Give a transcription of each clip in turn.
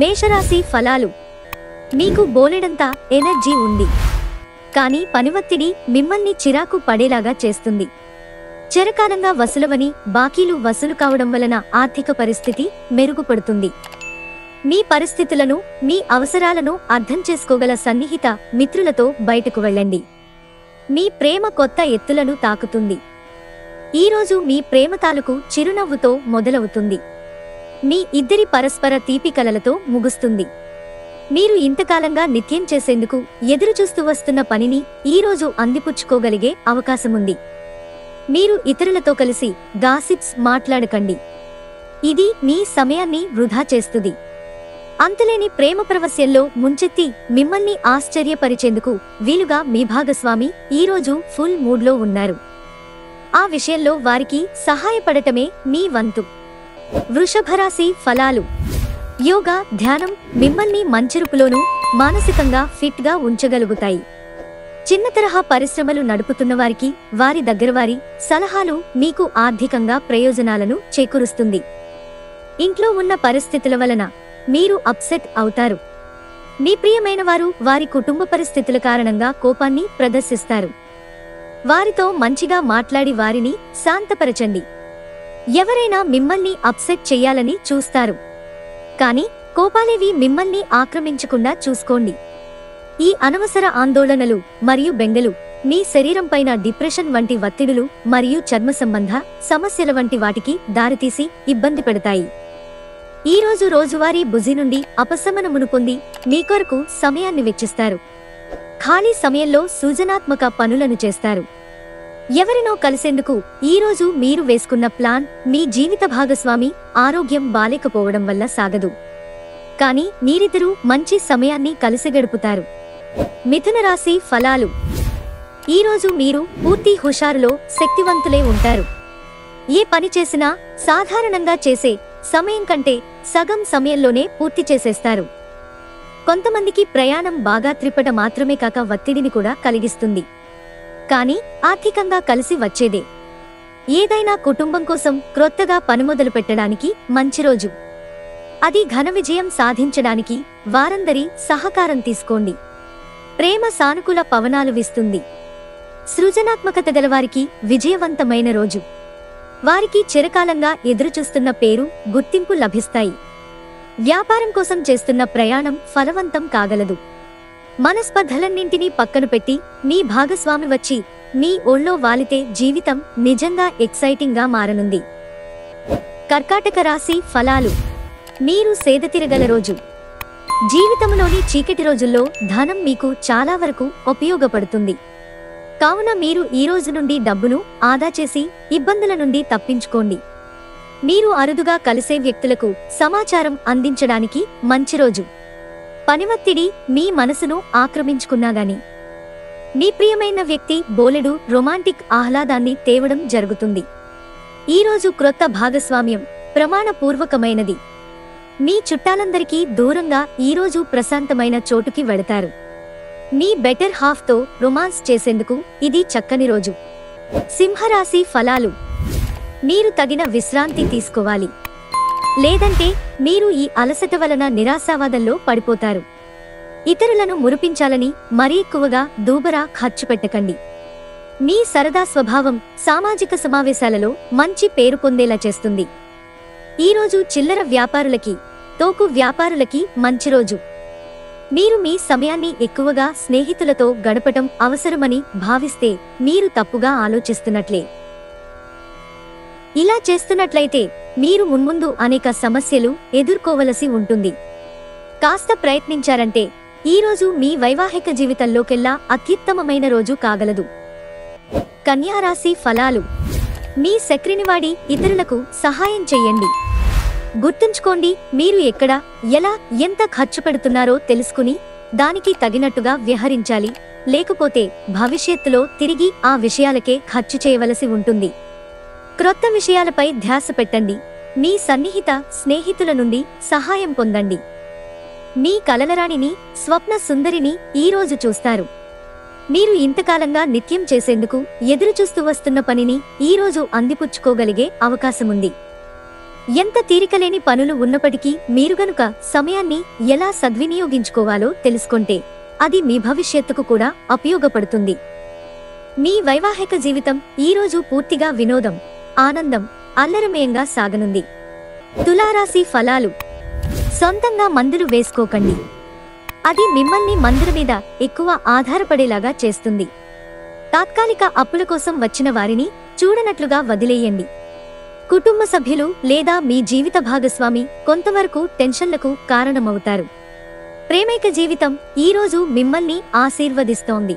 మేషరాశి ఫలాలు. మీకు బోలెడంత ఎనర్జీ ఉంది, కానీ పనివత్తిడి మిమ్మల్ని చిరాకు పడేలాగా చేస్తుంది. చిరకాలంగా వసూలవని బాకీలు వసూలు కావడం వలన ఆర్థిక పరిస్థితి మెరుగుపడుతుంది. మీ పరిస్థితులను, మీ అవసరాలను అర్థం చేసుకోగల సన్నిహిత మిత్రులతో బయటకు వెళ్ళండి. మీ ప్రేమ కొత్త ఎత్తులను తాకుతుంది. ఈరోజు మీ ప్రేమ తాలూకు చిరునవ్వుతో మొదలవుతుంది. మీ ఇద్దరి పరస్పర తీపి కలలతో ముగుస్తుంది. మీరు ఇంతకాలంగా నిత్యం చేసేందుకు ఎదురుచూస్తూ వస్తున్న పనిని ఈరోజు అందిపుచ్చుకోగలిగే అవకాశముంది. మీరు ఇతరులతో కలిసి గాసిప్స్ మాట్లాడకండి. ఇది మీ సమయాన్ని వృధా చేస్తుంది. అంతులేని ప్రేమ ప్రవస్యంలో ముంచెత్తి మిమ్మల్ని ఆశ్చర్యపరిచేందుకు వీలుగా మీ భాగస్వామి ఈరోజు ఫుల్ మూడ్లో ఉన్నారు. ఆ విషయంలో వారికి సహాయపడటమే మీ వంతు. వృషభరాశి ఫలాలు. యోగా, ధ్యానం మిమ్మల్ని మంచిరూపులోనూ మానసికంగా ఫిట్గా ఉంచగలుగుతాయి. చిన్న తరహా పరిశ్రమలు నడుపుతున్న వారికి వారి దగ్గరవారి సలహాలు మీకు ఆర్థికంగా ప్రయోజనాలను చేకూరుస్తుంది. ఇంట్లో ఉన్న పరిస్థితుల వలన మీరు అప్సెట్ అవుతారు. మీ ప్రియమైన వారు వారి కుటుంబ పరిస్థితుల కారణంగా కోపాన్ని ప్రదర్శిస్తారు. వారితో మంచిగా మాట్లాడి వారిని శాంతపరచండి. ఎవరైనా మిమ్మల్ని అప్సెట్ చెయ్యాలని చూస్తారు, కానీ కోపాలేవి మిమ్మల్ని ఆక్రమించకుండా చూసుకోండి. ఈ అనవసర ఆందోళనలు మరియు బెంగలు మీ శరీరంపైన డిప్రెషన్ వంటి ఒత్తిడులు మరియు చర్మ సంబంధ సమస్యల వంటి వాటికి దారితీసి ఇబ్బంది పెడతాయి. ఈరోజు రోజువారీ బుజీ నుండి అపశమనమును పొంది మీ కొరకు సమయాన్ని వెచ్చిస్తారు. ఖాళీ సమయంలో సృజనాత్మక పనులను చేస్తారు. ఎవరినో కలిసేందుకు ఈరోజు మీరు వేసుకున్న ప్లాన్ మీ జీవిత భాగస్వామి ఆరోగ్యం బాలేకపోవడం వల్ల సాగదు, కానీ మీరిద్దరూ మంచి సమయాన్ని కలిసి గడుపుతారు. మిథున రాశి ఫలాలు. ఈరోజు మీరు పూర్తి హుషారులో శక్తివంతులే ఉంటారు. ఏ పని చేసినా సాధారణంగా చేసే సమయం కంటే సగం సమయంలోనే పూర్తి చేసేస్తారు. కొంతమందికి ప్రయాణం బాగా త్రిపట మాత్రమే కాక ఒత్తిడిని కూడా కలిగిస్తుంది, కానీ ఆర్థికంగా కలిసి వచ్చేదే. ఏదైనా కుటుంబం కోసం క్రొత్తగా పని మొదలు పెట్టడానికి మంచి రోజు. అది ఘన విజయం సాధించడానికి వారందరి సహకారం తీసుకోండి. ప్రేమ సానుకూల పవనాలు వీస్తుంది. సృజనాత్మకత గలవారికి విజయవంతమైన రోజు. వారికి చిరకాలంగా ఎదురుచూస్తున్న పేరు, గుర్తింపు లభిస్తాయి. వ్యాపారం కోసం చేస్తున్న ప్రయాణం ఫలవంతం కాగలదు. మనస్పర్ధలన్నింటినీ పక్కన పెట్టి మీ భాగస్వామి వచ్చి మీ ఒళ్ళో వాలితే జీవితం నిజంగా ఎక్సైటింగ్గా మారనుంది. కర్కాటక రాశి ఫలాలు. మీరు సేదతీరగల రోజు. జీవితంలోని చీకటి రోజుల్లో ధనం మీకు చాలా వరకు ఉపయోగపడుతుంది. కావున మీరు ఈ రోజు నుండి డబ్బును ఆదా చేసి ఇబ్బందుల నుండి తప్పించుకోండి. మీరు అరుదుగా కలిసే వ్యక్తులకు సమాచారం అందించడానికి మంచి రోజు. పనివత్తిడి మీ మనసును ఆక్రమించుకున్నాగాని మీ ప్రియమైన వ్యక్తి బోలెడు రొమాంటిక్ ఆహ్లాదాన్ని తేవడం జరుగుతుంది. ఈరోజు క్రొత్త భాగస్వామ్యం ప్రమాణపూర్వకమైనది. మీ చుట్టాలందరికీ దూరంగా ఈరోజు ప్రశాంతమైన చోటుకి వెళతారు. మీ బెటర్ హాఫ్తో రొమాన్స్ చేసేందుకు ఇది చక్కని రోజు. సింహరాశి ఫలాలు. మీరు తగిన విశ్రాంతి తీసుకోవాలి, లేదంటే మీరు ఈ అలసట వలన నిరాశావాదంలో పడిపోతారు. ఇతరులను మురిపించాలని మరీ ఎక్కువగా దూబరా ఖర్చు పెట్టకండి. మీ సరదా స్వభావం సామాజిక సమావేశాలలో మంచి పేరు పొందేలా చేస్తుంది. ఈరోజు చిల్లర వ్యాపారులకి, తోకు వ్యాపారులకి మంచి రోజు. మీరు మీ సమయాన్ని ఎక్కువగా స్నేహితులతో గడపటం అవసరమని భావిస్తే మీరు తప్పుగా ఆలోచిస్తున్నట్లే. ఇలా చేస్తున్నట్లయితే మీరు మున్ముందు అనేక సమస్యలు ఎదుర్కోవలసి ఉంటుంది. కాస్త ప్రయత్నించారంటే ఈరోజు మీ వైవాహిక జీవితంలోకెల్లా అత్యుత్తమమైన రోజు కాగలదు. కన్యారాశి ఫలాలు. మీ శక్తిని వాడి ఇతరులకు సహాయం చెయ్యండి. గుర్తుంచుకోండి, మీరు ఎక్కడ, ఎలా, ఎంత ఖర్చు పెడుతున్నారో తెలుసుకుని దానికి తగినట్టుగా వ్యవహరించాలి. లేకపోతే భవిష్యత్తులో తిరిగి ఆ విషయాలకే ఖర్చు చేయవలసి ఉంటుంది. క్రొత్త విషయాలపై ధ్యాస పెట్టండి. మీ సన్నిహిత స్నేహితుల నుండి సహాయం పొందండి. మీ కలలరాణిని, స్వప్న సుందరిని ఈరోజు చూస్తారు. మీరు ఇంతకాలంగా నిత్యం చేసేందుకు ఎదురుచూస్తూ వస్తున్న పనిని ఈరోజు అందిపుచ్చుకోగలిగే అవకాశముంది. ఎంత తీరికలేని పనులు ఉన్నప్పటికీ మీరు గనుక సమయాన్ని ఎలా సద్వినియోగించుకోవాలో తెలుసుకుంటే అది మీ భవిష్యత్తుకు కూడా ఉపయోగపడుతుంది. మీ వైవాహిక జీవితం ఈరోజు పూర్తిగా వినోదం, ఆనందం, అల్లరమయంగా సాగనుంది. తులారాశి ఫలాలు. సొంతంగా మందులు వేసుకోకండి. అది మిమ్మల్ని మందుల మీద ఎక్కువ ఆధారపడేలాగా చేస్తుంది. తాత్కాలిక అప్పుల కోసం వచ్చిన వారిని చూడనట్లుగా వదిలేయండి. కుటుంబ సభ్యులు లేదా మీ జీవిత భాగస్వామి కొంతవరకు టెన్షన్లకు కారణమవుతారు. ప్రేమైక జీవితం ఈరోజు మిమ్మల్ని ఆశీర్వదిస్తోంది.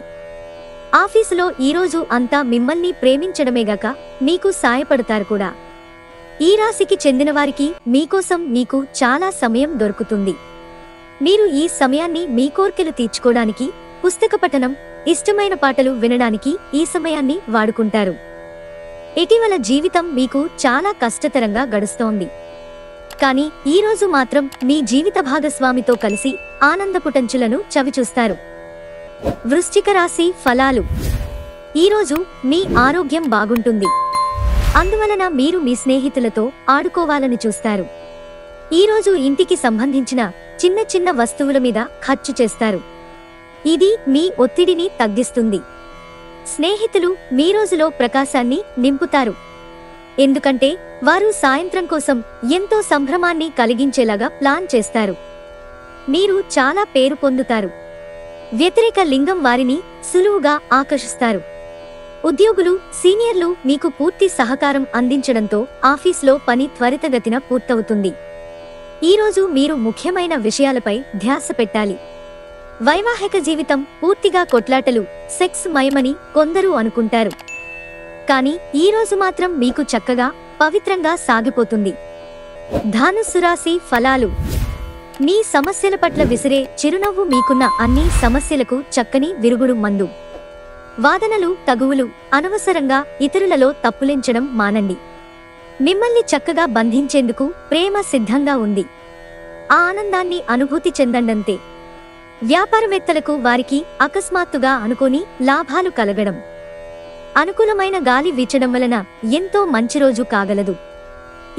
ఆఫీసులో ఈరోజు అంతా మిమ్మల్ని ప్రేమించడమేగాక మీకు సాయపడతారు కూడా. ఈ రాశికి చెందినవారికి మీకోసం మీకు చాలా సమయం దొరుకుతుంది. మీరు ఈ సమయాన్ని మీ కోర్కెలు తీర్చుకోవడానికి, పుస్తక పఠనం, ఇష్టమైన పాటలు వినడానికి ఈ సమయాన్ని వాడుకుంటారు. ఇటీవల జీవితం మీకు చాలా కష్టతరంగా గడుస్తోంది. కానీ ఈరోజు మాత్రం మీ జీవిత భాగస్వామితో కలిసి ఆనందపుటంచులను చవిచూస్తారు. వృశ్చిక రాశి ఫలాలు. ఈరోజు మీ ఆరోగ్యం బాగుంటుంది. అందువలన మీరు మీ స్నేహితులతో ఆడుకోవాలని చూస్తారు. ఈరోజు ఇంటికి సంబంధించిన చిన్న చిన్న వస్తువుల మీద ఖర్చు చేస్తారు. ఇది మీ ఒత్తిడిని తగ్గిస్తుంది. స్నేహితులు మీ రోజులో ప్రకాశాన్ని నింపుతారు. ఎందుకంటే వారు సాయంత్రం కోసం ఎంతో సంభ్రమాన్ని కలిగించేలాగా ప్లాన్ చేస్తారు. మీరు చాలా పేరు పొందుతారు. వ్యతిరేక లింగం వారిని సులువుగా ఆకర్షిస్తారు. ఉద్యోగులు, సీనియర్లు మీకు పూర్తి సహకారం అందించడంతో ఆఫీస్లో పని త్వరితగతిన పూర్తవుతుంది. ఈరోజు మీరు ముఖ్యమైన విషయాలపై ధ్యాస పెట్టాలి. వైవాహిక జీవితం పూర్తిగా కొట్లాటలు, సెక్స్ మయమని కొందరు అనుకుంటారు. కానీ ఈరోజు మాత్రం మీకు చక్కగా, పవిత్రంగా సాగిపోతుంది. ధనుస్సు రాశి ఫలాలు. మీ సమస్యల పట్ల విసిరే చిరునవ్వు మీకున్న అన్ని సమస్యలకు చక్కని విరుగుడు మందు. వాదనలు, తగువులు, అనవసరంగా ఇతరులలో తప్పులెంచడం మానండి. మిమ్మల్ని చక్కగా బంధించేందుకు ప్రేమ సిద్ధంగా ఉంది. ఆ ఆనందాన్ని అనుభూతి చెందండంతే. వ్యాపారవేత్తలకు వారికి అకస్మాత్తుగా అనుకోని లాభాలు కలగడం, అనుకూలమైన గాలి వీచడం వలన ఎంతో మంచి రోజు కాగలదు.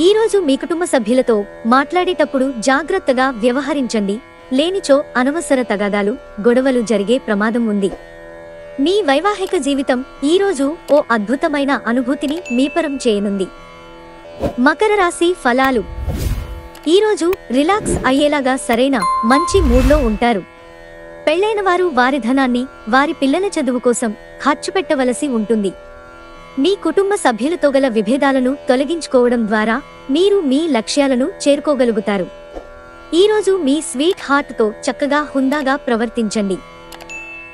ఈరోజు మీ కుటుంబ సభ్యులతో మాట్లాడేటప్పుడు జాగ్రత్తగా వ్యవహరించండి. లేనిచో అనవసర తగాదాలు, గొడవలు జరిగే ప్రమాదం ఉంది. మీ వైవాహిక జీవితం ఈరోజు ఓ అద్భుతమైన అనుభూతిని మీపరం చేయనుంది. మకర రాశి ఫలాలు. ఈరోజు రిలాక్స్ అయ్యేలాగా సరైన మంచి మూడ్లో ఉంటారు. పెళ్లైన వారు వారి ధనాన్ని వారి పిల్లల చదువు కోసం ఖర్చు పెట్టవలసి ఉంటుంది. మీ కుటుంబ సభ్యులతో గల విభేదాలను తొలగించుకోవడం ద్వారా మీరు మీ లక్ష్యాలను చేరుకోగలుగుతారు. ఈరోజు మీ స్వీట్ హార్ట్తో చక్కగా హుందాగా ప్రవర్తించండి.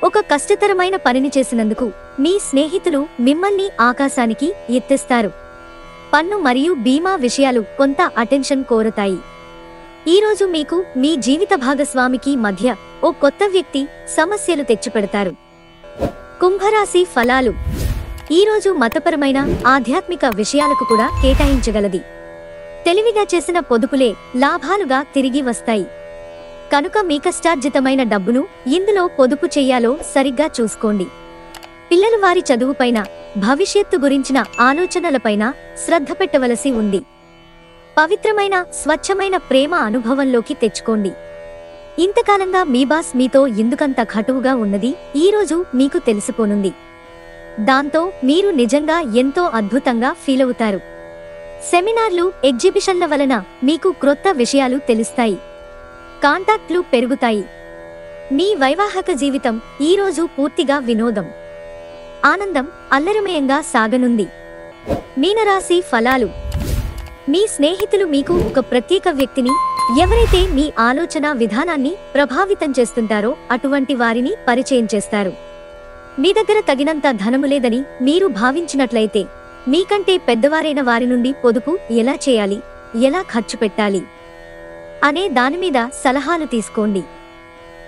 ఒక కష్టతరమైన పనిని చేసినందుకు మీ స్నేహితులు మిమ్మల్ని ఆకాశానికి ఎత్తేస్తారు. పన్ను మరియు బీమా విషయాలు కొంత అటెన్షన్ కోరతాయి. ఈరోజు మీకు మీ జీవిత భాగస్వామికి మధ్య ఓ కొత్త వ్యక్తి సమస్యలు తెచ్చిపెడతారు. కుంభరాశి ఫలాలు. ఈరోజు మతపరమైన, ఆధ్యాత్మిక విషయాలకు కూడా కేటాయించగలది. తెలివిగా చేసిన పొదుపులే లాభాలుగా తిరిగి వస్తాయి. కనుక మీ కష్టార్జితమైన డబ్బును ఇందులో పొదుపు చెయ్యాలో సరిగ్గా చూసుకోండి. పిల్లలు వారి చదువుపైన, భవిష్యత్తు గురించిన ఆలోచనలపైన శ్రద్ధ పెట్టవలసి ఉంది. పవిత్రమైన, స్వచ్ఛమైన ప్రేమ అనుభవంలోకి తెచ్చుకోండి. ఇంతకాలంగా మీ బాస్ మీతో ఎందుకంత కటువుగా ఉన్నది ఈరోజు మీకు తెలిసిపోనుంది. దాంతో మీరు నిజంగా ఎంతో అద్భుతంగా ఫీలవుతారు. సెమినార్లు, ఎగ్జిబిషన్ల వలన మీకు క్రొత్త విషయాలు తెలుస్తాయి. కాంటాక్ట్లు పెరుగుతాయి. మీ వైవాహిక జీవితం ఈరోజు పూర్తిగా వినోదం, ఆనందం, అల్లరిమయంగా సాగనుంది. మీనరాశి ఫలాలు. మీ స్నేహితులు మీకు ఒక ప్రత్యేక వ్యక్తిని, ఎవరైతే మీ ఆలోచన విధానాన్ని ప్రభావితం చేస్తుంటారో అటువంటి వారిని పరిచయం చేస్తారు. మీ దగ్గర తగినంత ధనము లేదని మీరు భావించినట్లయితే మీకంటే పెద్దవారైన వారి నుండి పొదుపు ఎలా చేయాలి, ఎలా ఖర్చు పెట్టాలి అనే దానిమీద సలహాలు తీసుకోండి.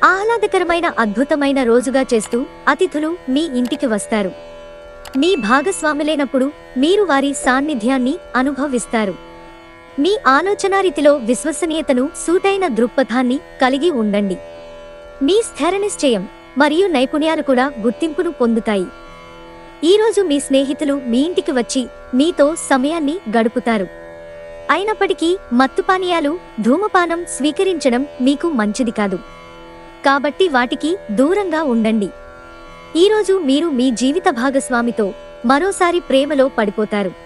ఆహ్లాదకరమైన, అద్భుతమైన రోజుగా చేస్తూ అతిథులు మీ ఇంటికి వస్తారు. మీ భాగస్వాములేనప్పుడు మీరు వారి సాన్నిధ్యాన్ని అనుభవిస్తారు. మీ ఆలోచనారీతిలో విశ్వసనీయతను, సూటైన దృక్పథాన్ని కలిగి ఉండండి. మీ స్థిరనిశ్చయం మరియు నైపుణ్యాలు కూడా గుర్తింపును పొందుతాయి. ఈరోజు మీ స్నేహితులు మీ ఇంటికి వచ్చి మీతో సమయాన్ని గడుపుతారు. అయినప్పటికీ మత్తుపానీయాలు, ధూమపానం స్వీకరించడం మీకు మంచిది కాదు. కాబట్టి వాటికి దూరంగా ఉండండి. ఈరోజు మీరు మీ జీవిత భాగస్వామితో మరోసారి ప్రేమలో పడిపోతారు.